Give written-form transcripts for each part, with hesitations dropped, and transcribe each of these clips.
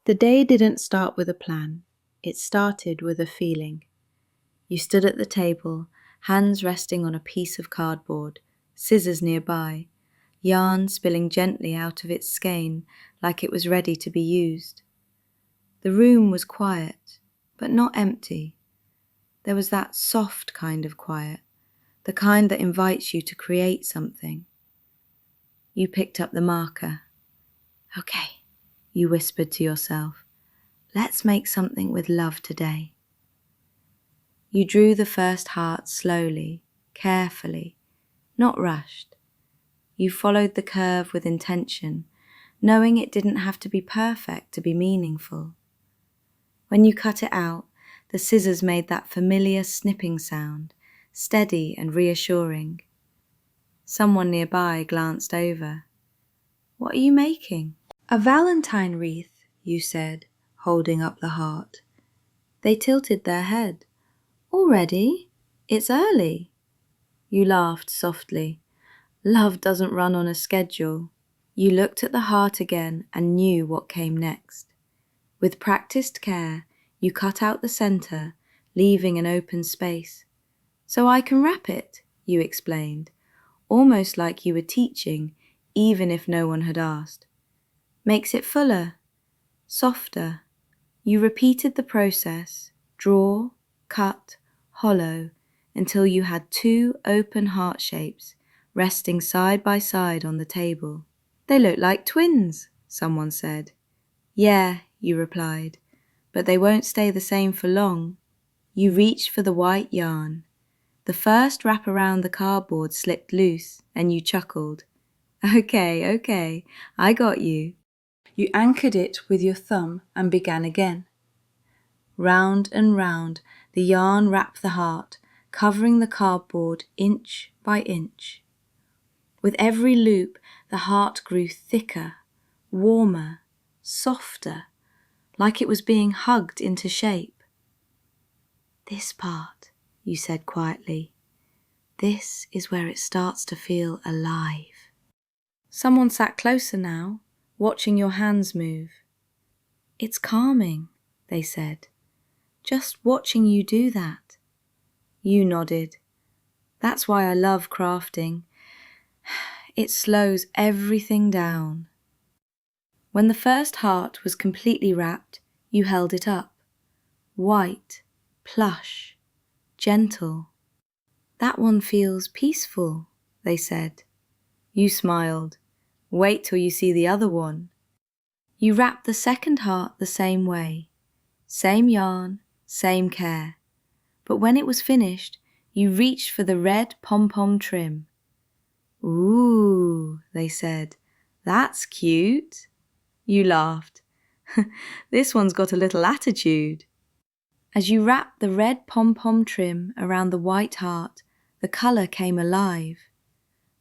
The day didn't start with a plan. It started with a feeling. You stood at the table, hands resting on a piece of cardboard, scissors nearby, yarn spilling gently out of its skein like it was ready to be used. The room was quiet, but not empty. There was that soft kind of quiet, the kind that invites you to create something. You picked up the marker. Okay, you whispered to yourself. Let's make something with love today. You drew the first heart slowly, carefully, not rushed. You followed the curve with intention, knowing it didn't have to be perfect to be meaningful. When you cut it out, the scissors made that familiar snipping sound, steady and reassuring. Someone nearby glanced over. What are you making? A Valentine wreath, you said, holding up the heart. They tilted their head. Already? It's early. You laughed softly. Love doesn't run on a schedule. You looked at the heart again and knew what came next. With practiced care, you cut out the center, leaving an open space. So I can wrap it, you explained, almost like you were teaching, even if no one had asked. Makes it fuller, softer. You repeated the process, draw, cut, hollow, until you had two open heart shapes resting side by side on the table. They look like twins, someone said. Yeah, you replied, but they won't stay the same for long. You reached for the white yarn. The first wrap around the cardboard slipped loose, and you chuckled. Okay, I got you. You anchored it with your thumb and began again. Round and round, the yarn wrapped the heart, covering the cardboard inch by inch. With every loop, the heart grew thicker, warmer, softer, like it was being hugged into shape. This part, you said quietly, this is where it starts to feel alive. Someone sat closer now, watching your hands move. It's calming, they said. Just watching you do that. You nodded. That's why I love crafting. It slows everything down. When the first heart was completely wrapped, you held it up. White, plush, gentle. That one feels peaceful, they said. You smiled. Wait till you see the other one. You wrapped the second heart the same way. Same yarn, same care. But when it was finished, you reached for the red pom-pom trim. Ooh, they said, that's cute. You laughed. This one's got a little attitude. As you wrapped the red pom-pom trim around the white heart, the colour came alive.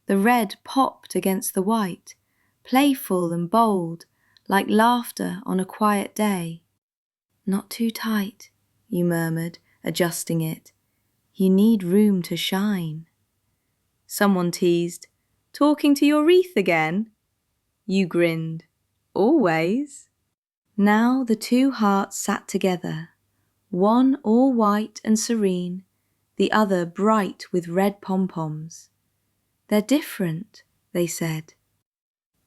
The red popped against the white, playful and bold, like laughter on a quiet day. Not too tight, you murmured, adjusting it. You need room to shine. Someone teased, talking to your wreath again? You grinned. Always. Now the two hearts sat together, one all white and serene, the other bright with red pom-poms. They're different, they said.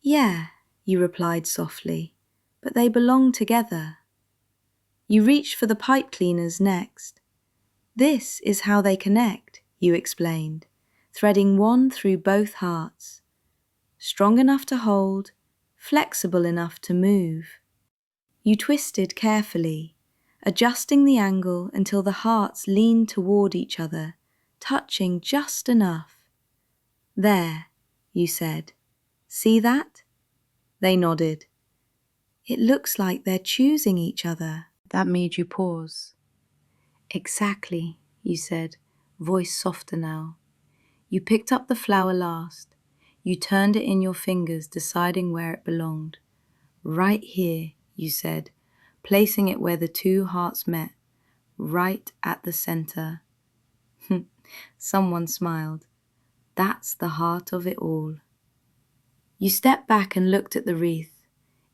Yeah, you replied softly, but they belong together. You reached for the pipe cleaners next. This is how they connect, you explained, threading one through both hearts. Strong enough to hold, flexible enough to move. You twisted carefully, adjusting the angle until the hearts leaned toward each other, touching just enough. There, you said. See that? They nodded. It looks like they're choosing each other. That made you pause. Exactly, you said, voice softer now. You picked up the flower last. You turned it in your fingers, deciding where it belonged. Right here, you said, placing it where the two hearts met, right at the center. Someone smiled. That's the heart of it all. You stepped back and looked at the wreath.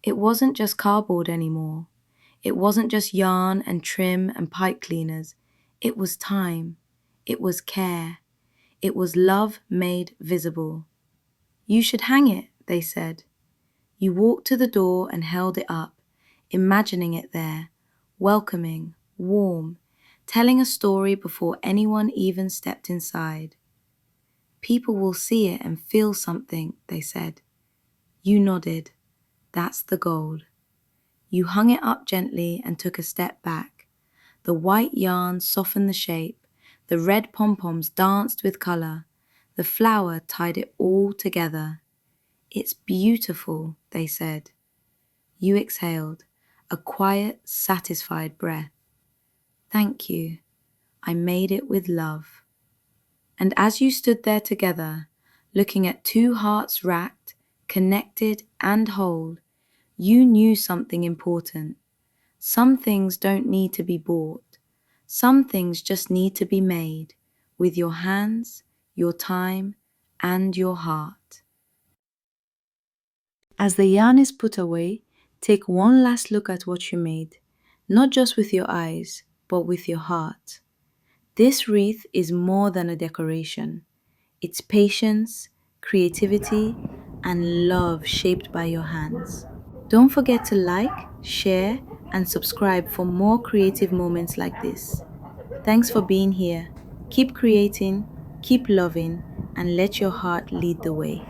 It wasn't just cardboard anymore. It wasn't just yarn and trim and pipe cleaners. It was time. It was care. It was love made visible. You should hang it, they said. You walked to the door and held it up, imagining it there, welcoming, warm, telling a story before anyone even stepped inside. People will see it and feel something, they said. You nodded. That's the goal. You hung it up gently and took a step back. The white yarn softened the shape. The red pom-poms danced with color. The flower tied it all together. It's beautiful, they said. You exhaled, a quiet, satisfied breath. Thank you. I made it with love. And as you stood there together, looking at two hearts racked, connected and whole, you knew something important. Some things don't need to be bought. Some things just need to be made with your hands, your time, and your heart. As the yarn is put away, take one last look at what you made, not just with your eyes, but with your heart. This wreath is more than a decoration. It's patience, creativity, and love shaped by your hands. Don't forget to like, share, and subscribe for more creative moments like this. Thanks for being here. Keep creating, keep loving, and let your heart lead the way.